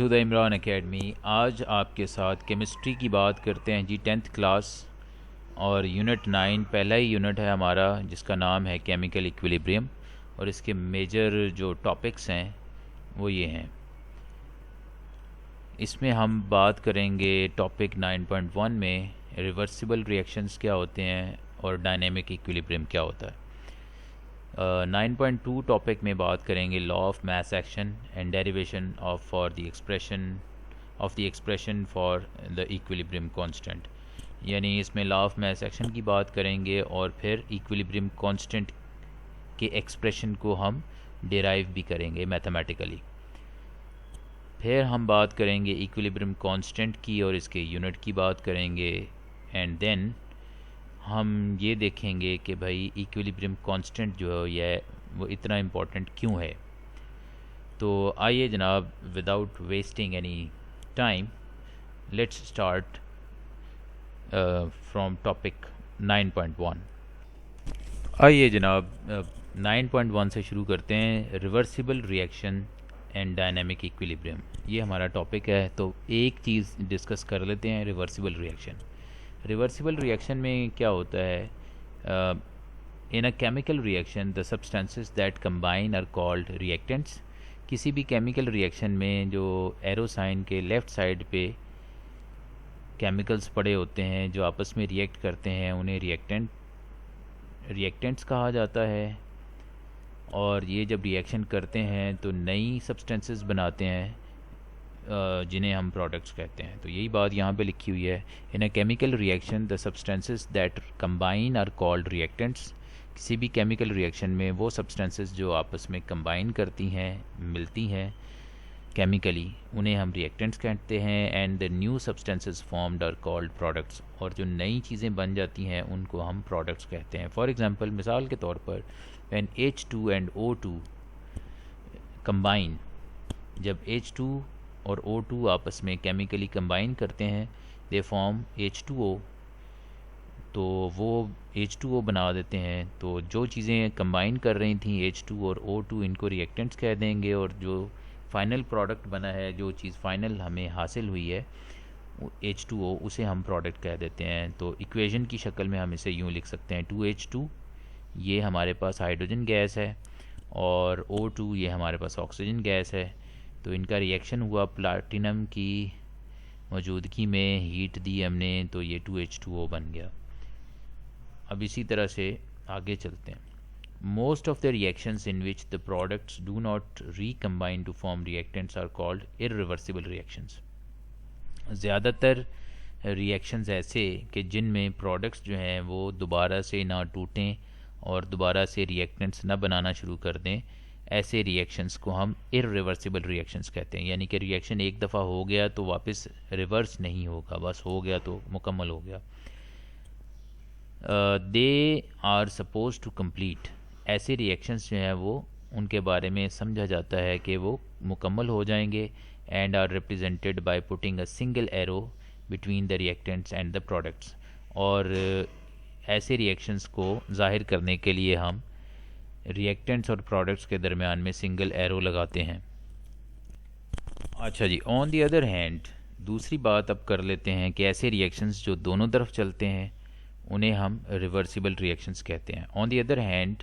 To the Imran academy. آج آپ کے ساتھ کیمسٹری کی بات کرتے ہیں جی. 10th کلاس اور یونٹ 9 پہلا ہی یونٹ ہے ہمارا جس کا نام ہے کیمیکل ایکویلیبریم، اور اس کے میجر جو ٹاپکس ہیں وہ یہ ہیں. اس میں ہم بات کریں گے ٹاپک 9.1 میں ریورسیبل ریئیکشنز کیا ہوتے ہیں اور ڈائنامک ایکویلیبریم کیا ہوتا ہے. 9.2 ٹاپک میں بات کریں گے law of mass action and derivation for the expression for the equilibrium constant. یعنی اس میں لا آف میس ایکشن کی بات کریں گے اور پھر ایکویلیبریم کانسٹنٹ کے ایکسپریشن کو ہم ڈیرائیو بھی کریں گے میتھمیٹیکلی. پھر ہم بات کریں گے ایکویلیبریم کانسٹنٹ کی اور اس کے یونٹ کی بات کریں گے. اینڈ دین ہم یہ دیکھیں گے کہ بھائی ایکویلیبریم کانسٹنٹ جو ہے یہ وہ اتنا امپورٹنٹ کیوں ہے. تو آئیے جناب without wasting any time let's start from topic 9.1. آئیے جناب 9.1 سے شروع کرتے ہیں. Reversible reaction and dynamic equilibrium یہ ہمارا ٹاپک ہے. تو ایک چیز ڈسکس کر لیتے ہیں ریورسیبل ریئیکشن. ریورسیبل ریئیکشن میں کیا ہوتا ہے؟ In a chemical reaction the substances that combine are called reactants. کسی بھی کیمیکل ریئیکشن میں جو ایرو سائن کے لیفٹ سائڈ پہ کیمیکلز پڑے ہوتے ہیں جو آپس میں ریئیکٹ کرتے ہیں انہیں ریئیکٹنٹس کہا جاتا ہے. اور یہ جب ریئیکشن کرتے ہیں تو نئی سبسٹانسز بناتے ہیں جنہیں ہم پروڈکٹس کہتے ہیں. تو یہی بات یہاں پہ لکھی ہوئی ہے. In a chemical reaction the substances that combine are called reactants. کسی بھی کیمیکل ریئیکشن میں وہ سبسٹانسز جو آپس میں کمبائن کرتی ہیں ملتی ہیں کیمیکلی انہیں ہم ریئیکٹنٹس کہتے ہیں. And the new substances formed are called products. اور جو نئی چیزیں بن جاتی ہیں ان کو ہم پروڈکٹس کہتے ہیں. فار ایگزامپل مثال کے طور پر when H2 and O2 combine، جب H2 اور O2 آپس میں کیمیکلی کمبائن کرتے ہیں they form H2O. تو وہ H2O بنا دیتے ہیں. تو جو چیزیں کمبائن کر رہی تھیں H2 اور O2 ان کو ریئیکٹنٹس کہہ دیں گے، اور جو فائنل پروڈکٹ بنا ہے جو چیز فائنل ہمیں حاصل ہوئی ہے H2O اسے ہم پروڈکٹ کہہ دیتے ہیں. تو ایکویژن کی شکل میں ہم اسے یوں لکھ سکتے ہیں 2H2 یہ ہمارے پاس ہائیڈروجن گیس ہے اور O2 یہ ہمارے پاس آکسیجن گیس ہے. تو ان کا ریئیکشن ہوا پلاٹینم کی موجودگی میں، ہیٹ دی ہم نے تو یہ 2H2O بن گیا. اب اسی طرح سے آگے چلتے ہیں. Most of the reactions in which the products do not recombine to form reactants are called irreversible reactions. زیادہ تر ریئیکشنز ایسے کہ جن میں پروڈکٹس جو ہیں وہ دوبارہ سے نہ ٹوٹیں اور دوبارہ سے ریئیکٹنٹس نہ بنانا شروع کر دیں، ایسے ریئیکشنز کو ہم irreversible ریئیکشنز کہتے ہیں. یعنی کہ ریئیکشن ایک دفعہ ہو گیا تو واپس ریورس نہیں ہوگا، بس ہو گیا تو مکمل ہو گیا. They are suppose to complete. ایسے ریئیکشنز جو ہیں وہ ان کے بارے میں سمجھا جاتا ہے کہ وہ مکمل ہو جائیں گے. And are represented by putting a single arrow between the reactants and the products. اور ایسے ریئیکشنز کو ظاہر کرنے کے لیے ہم ریئیکٹنٹس اور پروڈکٹس کے درمیان میں سنگل ایرو لگاتے ہیں. اچھا جی، آن دی ادر ہینڈ دوسری بات اب کر لیتے ہیں کہ ایسے ریئیکشنز جو دونوں طرف چلتے ہیں انہیں ہم ریورسیبل ریئیکشنز کہتے ہیں. On the other hand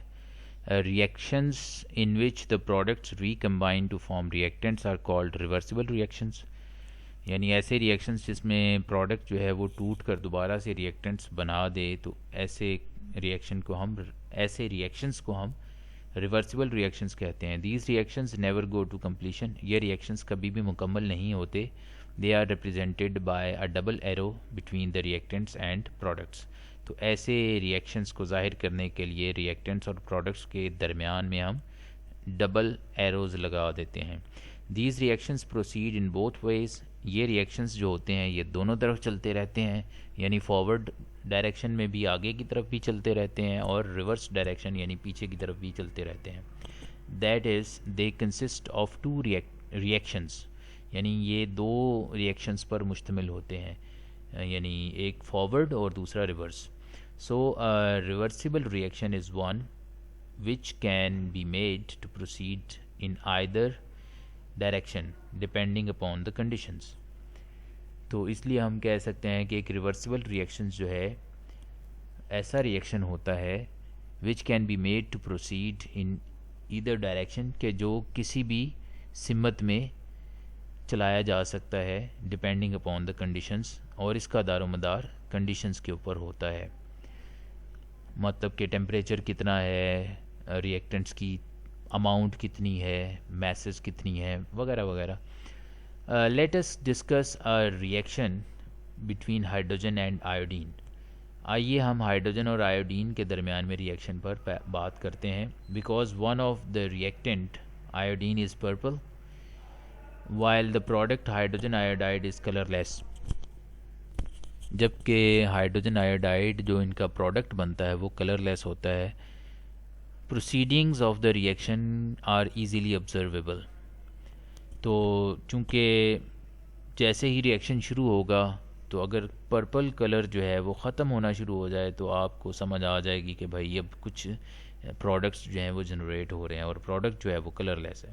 reactions in which the products recombine to form reactants are called reversible reactions. یعنی ایسے ریئیکشنز جس میں پروڈکٹ جو ہے وہ ٹوٹ کر دوبارہ سے ریئیکٹنٹس بنا دے تو ایسے ریئیکشنز کو ہم ریورسیبل ریئیکشنز کہتے ہیں. These reactions never go to completion. یہ ریئیکشنز کبھی بھی مکمل نہیں ہوتے. They are represented by a double arrow between the reactants and products. تو ایسے ریئیکشنز کو ظاہر کرنے کے لیے ریئیکٹنٹس اور پروڈکٹس کے درمیان میں ہم ڈبل ایروز لگا دیتے ہیں. These reactions proceed in both ways. یہ ریئیکشنز جو ہوتے ہیں یہ دونوں طرف چلتے رہتے ہیں، یعنی فارورڈ ڈائریکشن میں بھی آگے کی طرف بھی چلتے رہتے ہیں اور ریورس ڈائریکشن یعنی پیچھے کی طرف بھی چلتے رہتے ہیں. That is they consist of two reactions. یعنی یہ دو ریئیکشنز پر مشتمل ہوتے ہیں، یعنی ایک فارورڈ اور دوسرا reverse. So reversible reaction is one which can be made to proceed in either direction depending upon the conditions. تو اس لیے ہم کہہ سکتے ہیں کہ ایک ریورسیبل ریئیکشن جو ہے ایسا ریئیکشن ہوتا ہے which can be made to proceed in either direction, کہ جو کسی بھی سمت میں چلایا جا سکتا ہے ڈپینڈنگ اپون دا کنڈیشنز، اور اس کا دار و مدار کنڈیشنز کے اوپر ہوتا ہے. مطلب کہ ٹیمپریچر کتنا ہے، ریئیکٹنٹس کی اماؤنٹ کتنی ہے، میسز کتنی ہے، وغیرہ وغیرہ. Let us discuss reaction between hydrogen and iodine. آئیے ہم ہائیڈروجن اور آیوڈین کے درمیان میں ریئیکشن پر بات کرتے ہیں. Because one of the reactant iodine is purple while the product hydrogen iodide is colourless. جبکہ ہائیڈروجن آیوڈائڈ جو ان کا پروڈکٹ بنتا ہے وہ کلر لیس ہوتا ہے. Proceedings of the reaction are easily observable. تو چونکہ جیسے ہی ریئیکشن شروع ہوگا تو اگر پرپل کلر جو ہے وہ ختم ہونا شروع ہو جائے تو آپ کو سمجھ آ جائے گی کہ بھائی اب کچھ پروڈکٹس جو ہیں وہ جنریٹ ہو رہے ہیں اور پروڈکٹ جو ہے وہ کلر لیس ہے.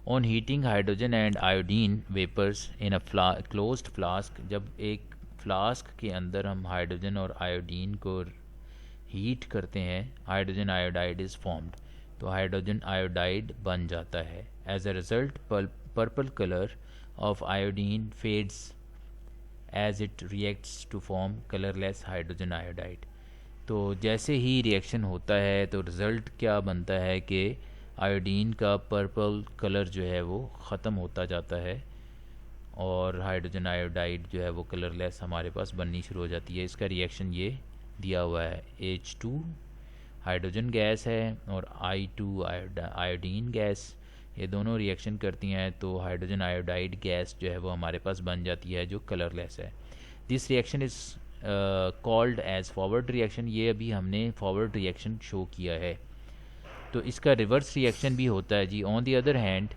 On heating hydrogen and iodine vapours in a closed flask. جب ایک فلاسک کے اندر ہم ہائیڈروجن اور آیوڈین کو ہیٹ کرتے ہیں، ہائیڈروجن آیوڈائڈ از فارمڈ. تو ہائیڈروجن آیوڈائڈ بن جاتا ہے. As a result purple colour of iodine fades as it reacts to form colourless hydrogen iodide. تو جیسے ہی ریئیکشن ہوتا ہے تو رزلٹ کیا بنتا ہے کہ آیوڈین کا پرپل کلر جو ہے وہ ختم ہوتا جاتا ہے اور ہائیڈروجن آیوڈائڈ جو ہے وہ کلر لیس ہمارے پاس بننی شروع ہو جاتی ہے. اس کا ریئیکشن یہ دیا ہوا ہے، H2 ہائیڈروجن گیس ہے اور I2 آیوڈین گیس. یہ دونوں ریئیکشن کرتی ہیں تو ہائیڈروجن آیوڈائڈ گیس جو ہے وہ ہمارے پاس بن جاتی ہے جو کلر لیس ہے. This reaction is called as forward reaction. یہ ابھی ہم نے فارورڈ ریئیکشن شو کیا ہے. تو اس کا ریورس ریئیکشن بھی ہوتا ہے جی. On the other hand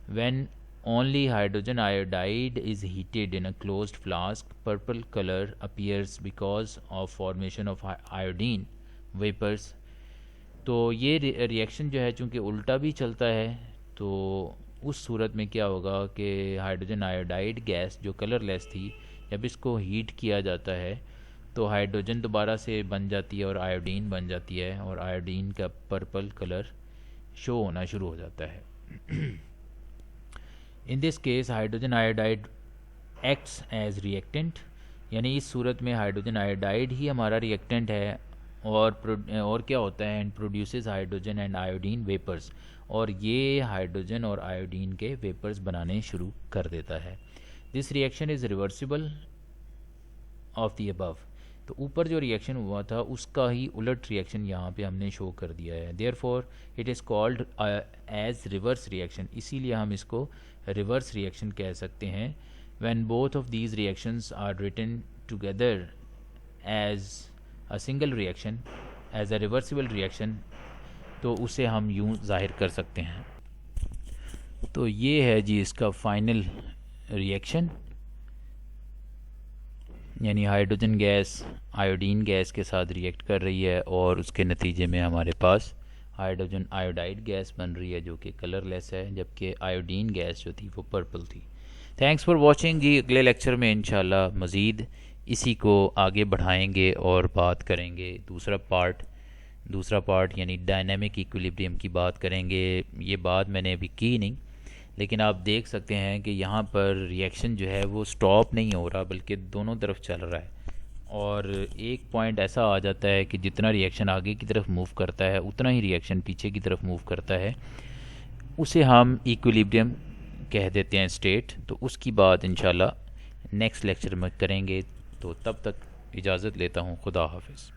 when only hydrogen iodide is heated in a closed flask, purple color appears because of formation of iodine vapors. تو یہ ریئیکشن جو ہے چونکہ الٹا بھی چلتا ہے تو اس صورت میں کیا ہوگا کہ ہائیڈروجن آیوڈائڈ گیس جو کلر لیس تھی جب اس کو ہیٹ کیا جاتا ہے تو ہائیڈروجن دوبارہ سے بن جاتی ہے اور آیوڈین بن جاتی ہے اور آیوڈین کا پرپل کلر شو ہونا شروع ہو جاتا ہے. In this case hydrogen iodide acts as reactant. یعنی اس صورت میں ہائیڈروجن آیوڈائڈ ہی ہمارا ریئیکٹنٹ ہے اور کیا ہوتا ہے and produces hydrogen and iodine Vipers. اور یہ ہائیڈروجن اور آیوڈین کے ویپرز بنانے شروع کر دیتا ہے. This reaction is reversible of the above. تو اوپر جو ریئیکشن ہوا تھا اس کا ہی الٹ ریئیکشن یہاں پہ ہم نے شو کر دیا ہے. Therefore it is called as reverse reaction. اسی لیے ہم اس کو ریورس ریئیکشن کہہ سکتے ہیں. When both of these reactions are written together as a single reaction as a reversible reaction تو اسے ہم یوں ظاہر کر سکتے ہیں. تو یہ ہے جی اس کا فائنل ریئیکشن. یعنی ہائیڈروجن گیس آیوڈین گیس کے ساتھ ریئیکٹ کر رہی ہے اور اس کے نتیجے میں ہمارے پاس ہائیڈروجن آیوڈائڈ گیس بن رہی ہے جو کہ کلر لیس ہے، جبکہ آیوڈین گیس جو تھی وہ پرپل تھی. تھینکس فار واچنگ جی. اگلے لیکچر میں انشاءاللہ مزید اسی کو آگے بڑھائیں گے اور بات کریں گے. دوسرا پارٹ یعنی ڈائنامک ایکویلیبریم کی بات کریں گے. یہ بات میں نے ابھی کی نہیں لیکن آپ دیکھ سکتے ہیں کہ یہاں پر ریئیکشن جو ہے وہ سٹاپ نہیں ہو رہا بلکہ دونوں طرف چل رہا ہے. اور ایک پوائنٹ ایسا آ جاتا ہے کہ جتنا ریئیکشن آگے کی طرف موو کرتا ہے اتنا ہی ریئیکشن پیچھے کی طرف موو کرتا ہے. اسے ہم ایکویلیبریم کہہ دیتے ہیں اسٹیٹ. تو اس کی بات انشاءاللہ نیکسٹ لیکچر میں کریں گے. تو تب تک اجازت لیتا ہوں. خدا حافظ.